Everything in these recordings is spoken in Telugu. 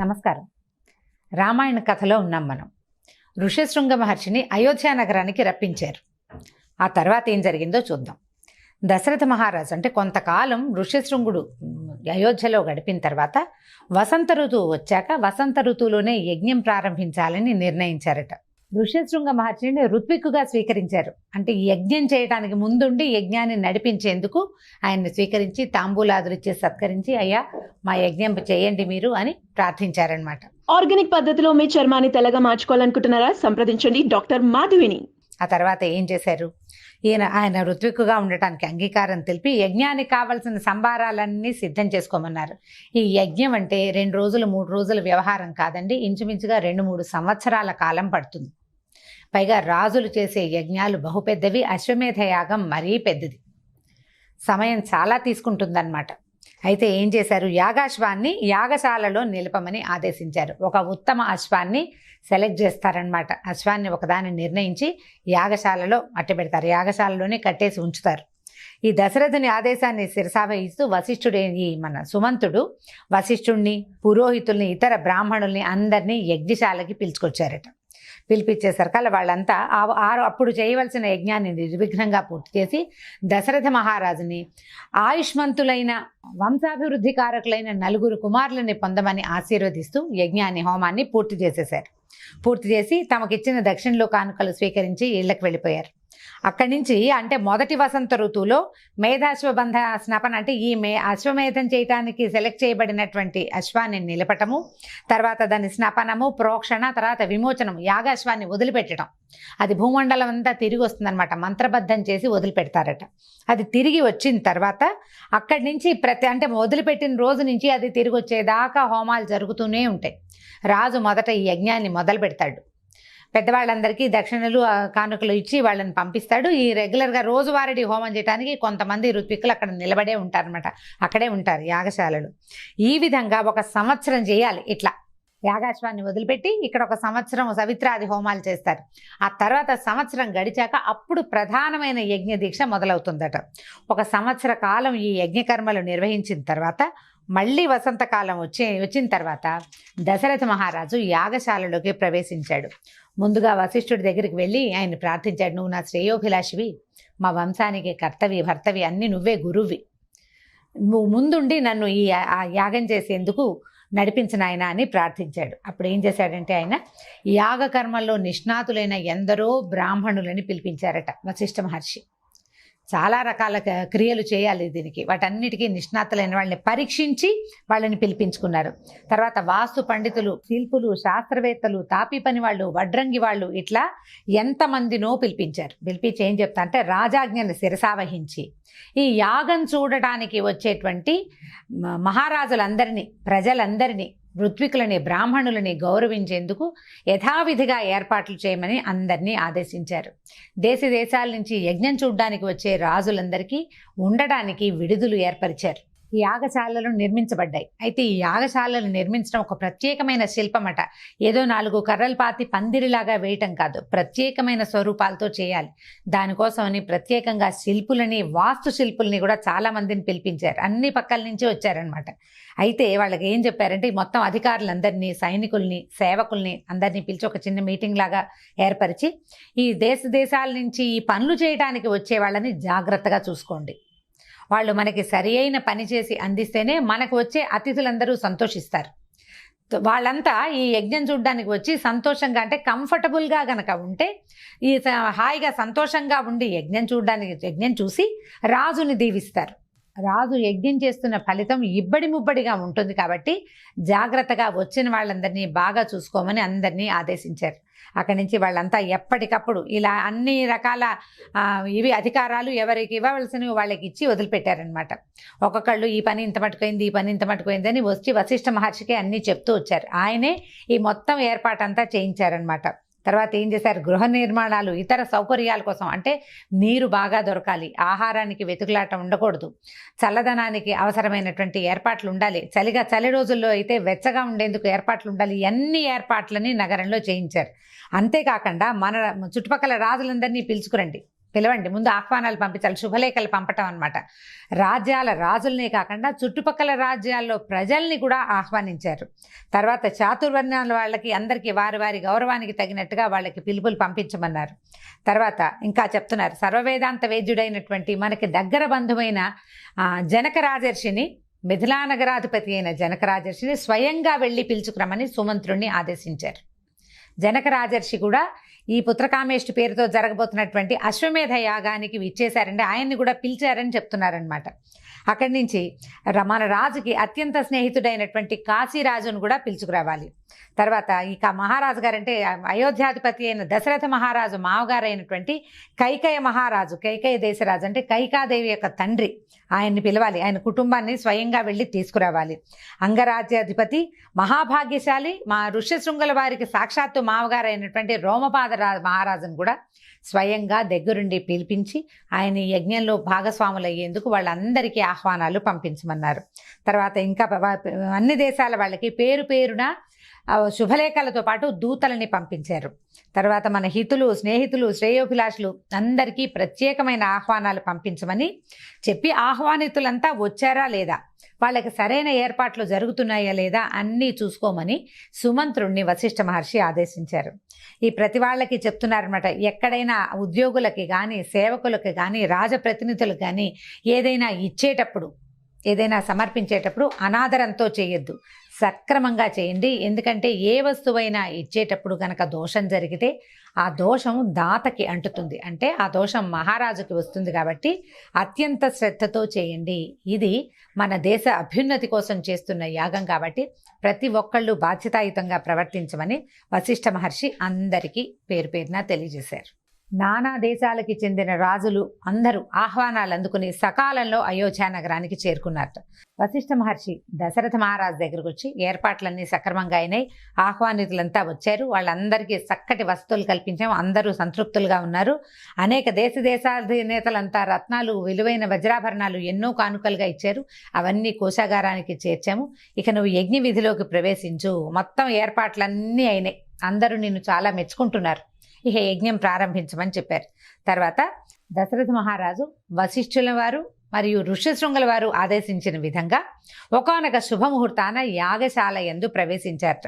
నమస్కారం. రామాయణ కథలో ఉన్నాం మనం. ఋష్యశృంగ మహర్షిని అయోధ్య నగరానికి రప్పించారు. ఆ తర్వాత ఏం జరిగిందో చూద్దాం. దశరథ మహారాజు అంటే కొంతకాలం ఋష్యశృంగుడు అయోధ్యలో గడిపిన తర్వాత వసంత ఋతువు వచ్చాక వసంత ఋతువులోనే యజ్ఞం ప్రారంభించాలని నిర్ణయించారట. ఋష్యశృంగ మహర్షిని ఋత్విక్కుగా స్వీకరించారు. అంటే యజ్ఞం చేయడానికి ముందుండి యజ్ఞాన్ని నడిపించేందుకు ఆయన్ని స్వీకరించి తాంబూలాదులు ఇచ్చి సత్కరించి, అయ్యా మా యజ్ఞం చేయండి మీరు అని ప్రార్థించారనమాట. ఆర్గానిక్ పద్ధతిలో మీ చర్మాన్ని తెల్లగా మార్చుకోవాలనుకుంటున్నారా? సంప్రదించండి డాక్టర్ మాధవిని. ఆ తర్వాత ఏం చేశారు? ఆయన ఋత్విక్కుగా ఉండటానికి అంగీకారం తెలిపి యజ్ఞానికి కావలసిన సంభారాలన్నీ సిద్ధం చేసుకోమన్నారు. ఈ యజ్ఞం అంటే 2 రోజులు 3 రోజుల వ్యవహారం కాదండి, ఇంచుమించుగా 2-3 సంవత్సరాల కాలం పడుతుంది. పైగా రాజులు చేసే యజ్ఞాలు బహుపెద్దవి, అశ్వమేధ యాగం మరీ పెద్దది, సమయం చాలా తీసుకుంటుందన్నమాట. అయితే ఏం చేశారు? యాగాశ్వాన్ని యాగశాలలో నిలపమని ఆదేశించారు. ఒక ఉత్తమ అశ్వాన్ని సెలెక్ట్ చేస్తారనమాట. అశ్వాన్ని ఒకదాన్ని నిర్ణయించి యాగశాలలో అట్టబెడతారు, యాగశాలలోనే కట్టేసి ఉంచుతారు. ఈ దశరథుని ఆదేశాన్ని శిరసావహిస్తూ వశిష్ఠుడు, ఈ మన సుమంతుడు వశిష్ఠుడిని, పురోహితుల్ని, ఇతర బ్రాహ్మణుల్ని అందరినీ యజ్ఞశాలకి పిలుచుకొచ్చారట. పిలిపించేసరికల్లా వాళ్ళంతా అప్పుడు చేయవలసిన యజ్ఞాన్ని నిర్విఘ్నంగా పూర్తి చేసి దశరథ మహారాజుని ఆయుష్మంతులైన వంశాభివృద్ధి కారకులైన 4 కుమారులని పొందమని ఆశీర్వదిస్తూ యజ్ఞాన్ని, హోమాన్ని పూర్తి చేసేశారు. పూర్తి చేసి తమకిచ్చిన దక్షిణలో కానుకలు స్వీకరించి ఇళ్లకు వెళ్ళిపోయారు. అక్కడి నుంచి అంటే మొదటి వసంత ఋతువులో మేధాశ్వబంధ స్నపన అంటే ఈ అశ్వమేధం చేయటానికి సెలెక్ట్ చేయబడినటువంటి అశ్వాన్ని నిలపటము, తర్వాత దాని స్నపనము, ప్రోక్షణ, తర్వాత విమోచనం, యాగాశ్వాన్ని వదిలిపెట్టడం. అది భూమండలం అంతా తిరిగి వస్తుందన్నమాట. మంత్రబద్ధం చేసి వదిలిపెడతారట. అది తిరిగి వచ్చిన తర్వాత అక్కడి నుంచి అంటే వదిలిపెట్టిన రోజు నుంచి అది తిరిగి వచ్చేదాకా హోమాలు జరుగుతూనే ఉంటాయి. రాజు మొదట ఈ యజ్ఞాన్ని మొదలు పెడతాడు. పెద్దవాళ్ళందరికీ దక్షిణలు కానుకలు ఇచ్చి వాళ్ళని పంపిస్తాడు. ఈ రెగ్యులర్గా రోజువారీ హోమం చేయడానికి కొంతమంది ఋత్విక్కులు అక్కడ నిలబడే ఉంటారనమాట, అక్కడే ఉంటారు యాగశాలలు. ఈ విధంగా 1 సంవత్సరం చేయాలి. ఇట్లా యాగాశ్వాన్ని వదిలిపెట్టి ఇక్కడ 1 సంవత్సరం సవిత్రాది హోమాలు చేస్తారు. ఆ తర్వాత సంవత్సరం గడిచాక అప్పుడు ప్రధానమైన యజ్ఞ దీక్ష మొదలవుతుందట. 1 సంవత్సర కాలం ఈ యజ్ఞకర్మలు నిర్వహించిన తర్వాత మళ్ళీ వసంతకాలం వచ్చిన తర్వాత దశరథ మహారాజు యాగశాలలోకి ప్రవేశించాడు. ముందుగా వశిష్ఠుడి దగ్గరికి వెళ్ళి ఆయన ప్రార్థించాడు, నువ్వు నా శ్రేయోభిలాషివి, మా వంశానికి కర్తవి భర్తవి, అన్ని నువ్వే గురువువి, నువ్వు ముందుండి నన్ను ఈ యాగం చేసేందుకు నడిపించిన అని ప్రార్థించాడు. అప్పుడు ఏం చేశాడంటే ఆయన యాగ కర్మల్లో నిష్ణాతులైన ఎందరో బ్రాహ్మణులని పిలిపించారట వశిష్ఠ మహర్షి. చాలా రకాల క్రియలు చేయాలి దీనికి, వాటన్నిటికీ నిష్ణాతులైన వాళ్ళని పరీక్షించి వాళ్ళని పిలిపించుకున్నారు. తర్వాత వాస్తు పండితులు, శిల్పులు, శాస్త్రవేత్తలు, తాపి పని వాళ్ళు, వడ్రంగి వాళ్ళు, ఇట్లా ఎంతమందినో పిలిపించారు. పిలిపించి ఏం చెప్తా అంటే రాజాజ్ఞని శిరసావహించి ఈ యాగం చూడటానికి వచ్చేటువంటి మహారాజులందరినీ, ప్రజలందరినీ, ఋత్వికులని, బ్రాహ్మణులని గౌరవించేందుకు యథావిధిగా ఏర్పాట్లు చేయమని అందరినీ ఆదేశించారు. దేశాల నుంచి యజ్ఞం చూడ్డానికి వచ్చే రాజులందరికీ ఉండడానికి విడుదలు ఏర్పరిచారు. ఈ యాగశాలలు నిర్మించబడ్డాయి. అయితే ఈ యాగశాలలు నిర్మించడం ఒక ప్రత్యేకమైన శిల్పమట. ఏదో 4 కర్రలు పాతి పందిరిలాగా వేయటం కాదు, ప్రత్యేకమైన స్వరూపాలతో చేయాలి. దానికోసమని ప్రత్యేకంగా శిల్పులని, వాస్తు శిల్పుల్ని కూడా చాలా మందిని పిలిపించారు. అన్ని పక్కల నుంచి వచ్చారనమాట. అయితే వాళ్ళకి ఏం చెప్పారంటే మొత్తం అధికారులందరినీ, సైనికుల్ని, సేవకుల్ని అందరినీ పిలిచి ఒక చిన్న మీటింగ్ లాగా ఏర్పరిచి ఈ దేశాల నుంచి ఈ పనులు చేయడానికి వచ్చే వాళ్ళని జాగ్రత్తగా చూసుకోండి, వాళ్ళు మనకి సరి అయిన పని చేసి అందిస్తేనే మనకు వచ్చే అతిథులందరూ సంతోషిస్తారు. వాళ్ళంతా ఈ యజ్ఞం చూడడానికి వచ్చి సంతోషంగా అంటే కంఫర్టబుల్గా గనక ఉంటే ఈ హాయిగా సంతోషంగా ఉండి యజ్ఞం చూసి రాజుని దీవిస్తారు. రాజు యజ్ఞం చేస్తున్న ఫలితం ఇబ్బడి ముబ్బడిగా ఉంటుంది కాబట్టి జాగ్రత్తగా వచ్చిన వాళ్ళందరినీ బాగా చూసుకోమని అందరినీ ఆదేశించారు. అక్కడి నుంచి వాళ్ళంతా ఎప్పటికప్పుడు ఇలా అన్ని రకాల అధికారాలు ఎవరికి ఇవ్వవలసినవి వాళ్ళకి ఇచ్చి వదిలిపెట్టారనమాట. ఒక్కొక్కళ్ళు ఈ పని ఇంత మటుకైంది, ఈ పని ఇంత మటుకైంది అని వచ్చి వశిష్ఠ మహర్షికి అన్నీ చెప్తూ వచ్చారు. ఆయనే ఈ మొత్తం ఏర్పాటంతా చేయించారనమాట. తర్వాత ఏం చేశారు? గృహ నిర్మాణాలు, ఇతర సౌకర్యాల కోసం అంటే నీరు బాగా దొరకాలి, ఆహారానికి వెతుకులాట ఉండకూడదు, చల్లదనానికి అవసరమైనటువంటి ఏర్పాట్లు ఉండాలి, చలి రోజుల్లో అయితే వెచ్చగా ఉండేందుకు ఏర్పాట్లు ఉండాలి. అన్ని ఏర్పాట్లని నగరంలో చేయించారు. అంతేకాకుండా మన చుట్టుపక్కల రాజులందరినీ పిలుచుకురండి, పిలవండి, ముందు ఆహ్వానాలు పంపించాలి, శుభలేఖలు పంపటం అనమాట. రాజ్యాల రాజులనే కాకుండా చుట్టుపక్కల రాజ్యాల్లో ప్రజల్ని కూడా ఆహ్వానించారు. తర్వాత చాతుర్వర్ణాల వాళ్ళకి అందరికీ వారి వారి గౌరవానికి తగినట్టుగా వాళ్ళకి పిలుపులు పంపించమన్నారు. తర్వాత ఇంకా చెప్తున్నారు, సర్వవేదాంత వేద్యుడైనటువంటి మనకి దగ్గర బంధువైన జనక రాజర్షిని, మిథిలా నగరాధిపతి అయిన జనక రాజర్షిని స్వయంగా వెళ్ళి పిలుచుకురమని సుమంత్రుణ్ణి ఆదేశించారు. జనక రాజర్షి కూడా ఈ పుత్రకామేష్టి పేరుతో జరగబోతున్నటువంటి అశ్వమేధ యాగానికి ఇచ్చేశారండి, ఆయన్ని కూడా పిలిచారని చెప్తున్నారనమాట. అక్కడి నుంచి మన రాజుకి అత్యంత స్నేహితుడైనటువంటి కాశీరాజును కూడా పిలుచుకురావాలి. తర్వాత ఇక మహారాజు గారంటే అయోధ్యాధిపతి అయిన దశరథ మహారాజు మావగారు అయినటువంటి కైకేయ మహారాజు, కైకేయ దేశరాజు అంటే కైకాదేవి యొక్క తండ్రి, ఆయన్ని పిలవాలి. ఆయన కుటుంబాన్ని స్వయంగా వెళ్ళి తీసుకురావాలి. అంగరాజ్యాధిపతి మహాభాగ్యశాలి మా ఋష్యశృంగుల వారికి సాక్షాత్తు మావగారు అయినటువంటి రోమపాద మహారాజును కూడా స్వయంగా దగ్గరుండి పిలిపించి ఆయన యజ్ఞంలో భాగస్వాములు అయ్యేందుకు వాళ్ళందరికీ ఆహ్వానాలు పంపించమన్నారు. తర్వాత ఇంకా అన్ని దేశాల వాళ్ళకి పేరు పేరున శుభలేఖలతో పాటు దూతలని పంపించారు. తర్వాత మన హితులు, స్నేహితులు, శ్రేయోభిలాషులు అందరికీ ప్రత్యేకమైన ఆహ్వానాలు పంపించమని చెప్పి ఆహ్వానితులంతా వచ్చారా లేదా, వాళ్ళకి సరైన ఏర్పాట్లు జరుగుతున్నాయా లేదా అన్నీ చూసుకోమని సుమంత్రుణ్ణి వశిష్ఠ మహర్షి ఆదేశించారు. ఈ ప్రతి వాళ్ళకి చెప్తున్నారన్నమాట, ఎక్కడైనా ఉద్యోగులకి కానీ, సేవకులకి కానీ, రాజప్రతినిధులకు కానీ ఏదైనా ఇచ్చేటప్పుడు, ఏదైనా సమర్పించేటప్పుడు అనాదరంతో చేయొద్దు, సక్రమంగా చేయండి. ఎందుకంటే ఏ వస్తువైనా ఇచ్చేటప్పుడు కనుక దోషం జరిగితే ఆ దోషం దాతకి అంటుతుంది, అంటే ఆ దోషం మహారాజుకి వస్తుంది. కాబట్టి అత్యంత శ్రద్ధతో చేయండి. ఇది మన దేశ అభ్యున్నతి కోసం చేస్తున్న యాగం కాబట్టి ప్రతి ఒక్కళ్ళు బాధ్యతాయుతంగా ప్రవర్తించమని వశిష్ఠ మహర్షి అందరికీ పేరు పేరున తెలియజేశారు. నానా దేశాలకి చెందిన రాజులు అందరూ ఆహ్వానాలు అందుకుని సకాలంలో అయోధ్య నగరానికి చేరుకున్నారు. వశిష్ఠ మహర్షి దశరథ మహారాజు దగ్గరకు వచ్చి ఏర్పాట్లన్నీ సక్రమంగా అయినాయి, ఆహ్వానితులంతా వచ్చారు, వాళ్ళందరికీ చక్కటి వసతులు కల్పించాము, అందరూ సంతృప్తులుగా ఉన్నారు. అనేక దేశాధినేతలంతా రత్నాలు, విలువైన వజ్రాభరణాలు ఎన్నో కానుకలుగా ఇచ్చారు, అవన్నీ కోశాగారానికి చేర్చాము. ఇక నువ్వు యజ్ఞ విధిలోకి ప్రవేశించు, మొత్తం ఏర్పాట్లన్నీ అయినాయి, అందరూ నిన్ను చాలా మెచ్చుకుంటున్నారు, ఇక యజ్ఞం ప్రారంభించమని చెప్పారు. తర్వాత దశరథ మహారాజు వశిష్ఠుల వారు మరియు ఋష్యశృంగుల వారు ఆదేశించిన విధంగా ఒకానొక శుభముహూర్తాన యాగశాల యందు ప్రవేశించారట.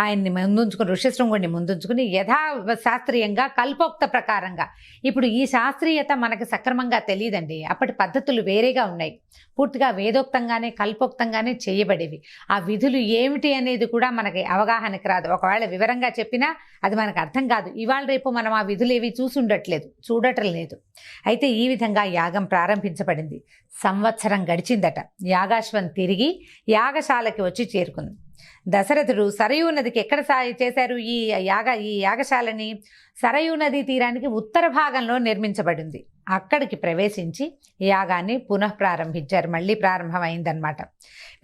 ఆయన్ని ముందుంచుకుని, ఋష్యశృంగుడిని ముందుంచుకుని యథాశాస్త్రీయంగా కల్పోక్త ప్రకారంగా, ఇప్పుడు ఈ శాస్త్రీయత మనకి సక్రమంగా తెలియదండి, అప్పటి పద్ధతులు వేరేగా ఉన్నాయి, పూర్తిగా వేదోక్తంగానే కల్పోక్తంగానే చేయబడేవి. ఆ విధులు ఏమిటి అనేది కూడా మనకి అవగాహనకి రాదు, ఒకవేళ వివరంగా చెప్పినా అది మనకు అర్థం కాదు. ఇవాళ రేపు మనం ఆ విధులు ఏవి చూడటం లేదు. అయితే ఈ విధంగా యాగం ప్రారంభించబడింది. సంవత్సరం గడిచిందట. యాగాశ్వం తిరిగి యాగశాలకి వచ్చి చేరుకుంది. దశరథుడు సరయూ నదికి ఎక్కడ చేశారు ఈ యాగశాలని? సరయూ నదీ తీరానికి ఉత్తర భాగంలో నిర్మించబడింది. అక్కడికి ప్రవేశించి యాగాన్ని పునఃప్రారంభించారు, మళ్ళీ ప్రారంభమైందనమాట.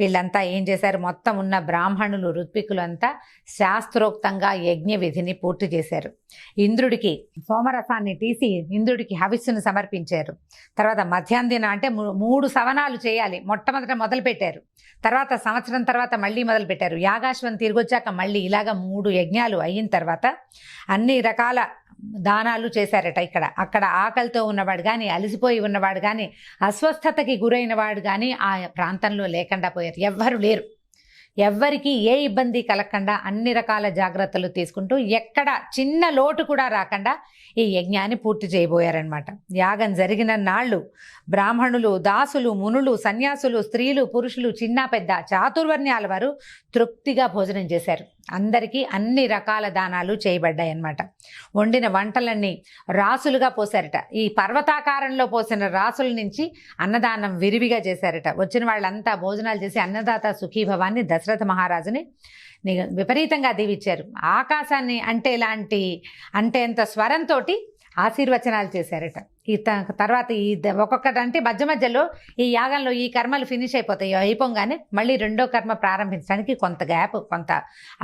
వీళ్ళంతా ఏం చేశారు, మొత్తం ఉన్న బ్రాహ్మణులు, ఋత్వికులు అంతా శాస్త్రోక్తంగా యజ్ఞ విధిని పూర్తి చేశారు. ఇంద్రుడికి సోమరసాన్ని తీసి ఇంద్రుడికి హవిస్సును సమర్పించారు. తర్వాత మధ్యాహ్నం అంటే 3 సవనాలు చేయాలి, మొట్టమొదట మొదలుపెట్టారు. తర్వాత సంవత్సరం తర్వాత మళ్ళీ మొదలుపెట్టారు. యాగాశ్వం తిరిగొచ్చాక మళ్ళీ ఇలాగ 3 యజ్ఞాలు అయిన తర్వాత అన్ని రకాల దానాలు చేశారట. అక్కడ ఆకలితో ఉన్నవాడు కానీ, అలసిపోయి ఉన్నవాడు కానీ, అస్వస్థతకి గురైన వాడు కానీ ఆ ప్రాంతంలో లేకుండా పోయారు. ఎవ్వరు లేరు. ఎవ్వరికి ఏ ఇబ్బంది కలగకుండా అన్ని రకాల జాగ్రత్తలు తీసుకుంటూ ఎక్కడ చిన్న లోటు కూడా రాకుండా ఈ యజ్ఞాన్ని పూర్తి చేయబోయారనమాట. యాగం జరిగిన నాళ్ళు బ్రాహ్మణులు, దాసులు, మునులు, సన్యాసులు, స్త్రీలు, పురుషులు, చిన్న పెద్ద చాతుర్వర్ణ్యాల వారు తృప్తిగా భోజనం చేశారు. అందరికీ అన్ని రకాల దానాలు చేయబడ్డాయి అన్నమాట. వండిన వంటలన్నీ రాసులుగా పోసారట. ఈ పర్వతాకారంలో పోసిన రాసుల నుంచి అన్నదానం విరివిగా చేశారట. వచ్చిన వాళ్ళంతా భోజనాలు చేసి అన్నదాత సుఖీభవాన్ని దశరథ మహారాజుని విపరీతంగా దీవించారు. ఆకాశాన్ని అంత స్వరంతో ఆశీర్వచనాలు చేశారట. తర్వాత ఒక్కొక్కటి అంటే మధ్యలో ఈ యాగంలో ఈ కర్మలు ఫినిష్ అయిపోతాయి, అయిపోగానే మళ్ళీ రెండో కర్మ ప్రారంభించడానికి కొంత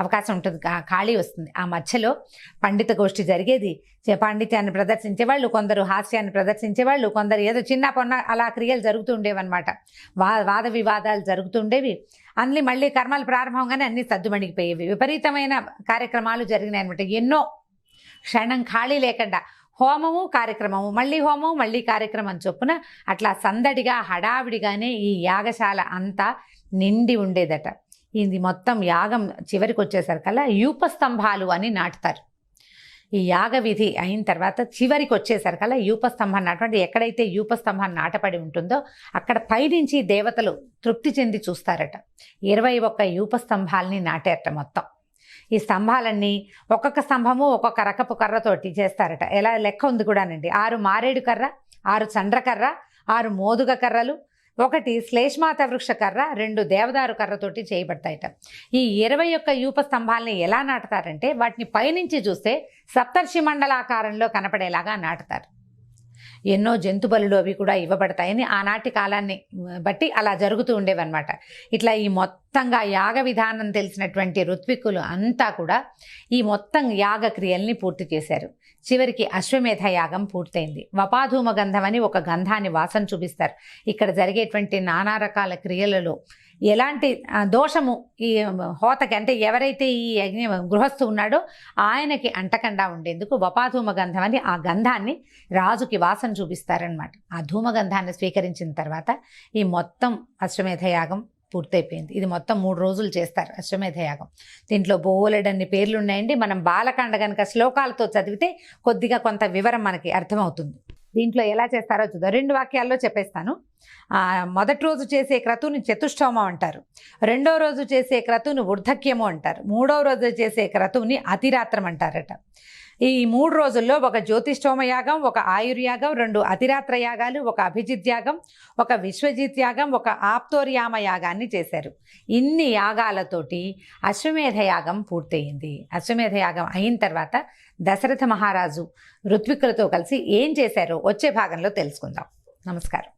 అవకాశం ఉంటుంది, ఖాళీ వస్తుంది. ఆ మధ్యలో పండిత గోష్ఠి జరిగేది. పాండిత్యాన్ని ప్రదర్శించేవాళ్ళు, కొందరు హాస్యాన్ని ప్రదర్శించేవాళ్ళు, కొందరు ఏదో చిన్న పొన్న అలా క్రియలు జరుగుతూ ఉండేవన్నమాట. వాద వివాదాలు జరుగుతుండేవి. అన్ని మళ్ళీ కర్మలు ప్రారంభంగానే అన్ని సద్దుమణిగిపోయేవి. విపరీతమైన కార్యక్రమాలు జరిగినాయి అనమాట. ఎన్నో క్షణం ఖాళీ లేకుండా హోమము కార్యక్రమము, మళ్ళీ హోమం మళ్ళీ కార్యక్రమం చొప్పున అట్లా సందడిగా హడావిడిగానే ఈ యాగశాల అంతా నిండి ఉండేదట. ఇది మొత్తం యాగం చివరికి వచ్చేసరికల్లా యూపస్తంభాలు అని నాటుతారు. ఈ యాగ విధి అయిన తర్వాత చివరికి వచ్చేసరికల్లా యూపస్తంభం నాటండి. ఎక్కడైతే యూపస్తంభం నాటపడి ఉంటుందో అక్కడ పైనుంచి దేవతలు తృప్తి చెంది చూస్తారట. 21 యూపస్తంభాలని నాటారట మొత్తం. ఈ స్తంభాలన్నీ ఒక్కొక్క స్తంభము ఒక్కొక్క రకపు కర్రతోటి చేస్తారట. ఎలా లెక్క ఉంది కూడానండి. 6 మారేడు కర్ర, 6 చండ్రకర్ర, 6 మోదుగ కర్రలు, 1 శ్లేష్మాత వృక్ష కర్ర, 2 దేవదారు కర్రతోటి చేయబడతాయట. ఈ 21 యూప స్తంభాలని ఎలా నాటుతారంటే వాటిని పైనుంచి చూస్తే సప్తర్షి మండలాకారంలో కనపడేలాగా నాటుతారు. ఎన్నో జంతుబలులు అవి కూడా ఇవ్వబడతాయని ఆనాటి కాలాన్ని బట్టి అలా జరుగుతూ ఉండేవన్నమాట. ఇట్లా ఈ మొత్తంగా యాగ విధానం తెలిసినటువంటి ఋత్విక్కులు అంతా కూడా ఈ మొత్తం యాగ క్రియల్ని పూర్తి చేశారు. చివరికి అశ్వమేధ యాగం పూర్తయింది. వపాధూమ గంధం అని ఒక గంధాన్ని వాసన చూపిస్తారు. ఇక్కడ జరిగేటువంటి నానా రకాల క్రియలలో ఎలాంటి దోషము ఈ హోతకి, అంటే ఎవరైతే ఈ యజ్ఞ గృహస్థు ఉన్నాడో ఆయనకి అంటకుండా ఉండేందుకు వపాధూమ గంధం అని ఆ గంధాన్ని రాజుకి వాసన చూపిస్తారనమాట. ఆ ధూమగంధాన్ని స్వీకరించిన తర్వాత ఈ మొత్తం అశ్వమేధ యాగం పూర్తయిపోయింది. ఇది మొత్తం 3 రోజులు చేస్తారు అశ్వమేధ యాగం. దీంట్లో బోలెడన్ని పేర్లు ఉన్నాయండి. మనం బాలకాండ కనుక శ్లోకాలతో చదివితే కొద్దిగా కొంత వివరం మనకి అర్థమవుతుంది. దీంట్లో ఎలా చేస్తారో చూద్దాం. 2 వాక్యాల్లో చెప్పేస్తాను. మొదటి రోజు చేసే క్రతువుని చతుష్టోమం అంటారు. 2వ రోజు చేసే క్రతువుని వృద్ధక్యము అంటారు. 3వ రోజు చేసే క్రతువుని అతిరాత్రం అంటారట. ఈ 3 రోజుల్లో ఒక జ్యోతిష్టోమ యాగం, ఒక ఆయుర్యాగం, 2 అతిరాత్ర యాగాలు, ఒక అభిజిత్ యాగం, ఒక విశ్వజిత్ యాగం, ఒక ఆప్తోర్యామ యాగాన్ని చేశారు. ఇన్ని యాగాలతోటి అశ్వమేధ యాగం పూర్తయింది. అశ్వమేధ యాగం అయిన తర్వాత దశరథ మహారాజు ఋత్విక్కులతో కలిసి ఏం చేశారో వచ్చే భాగంలో తెలుసుకుందాం. నమస్కారం.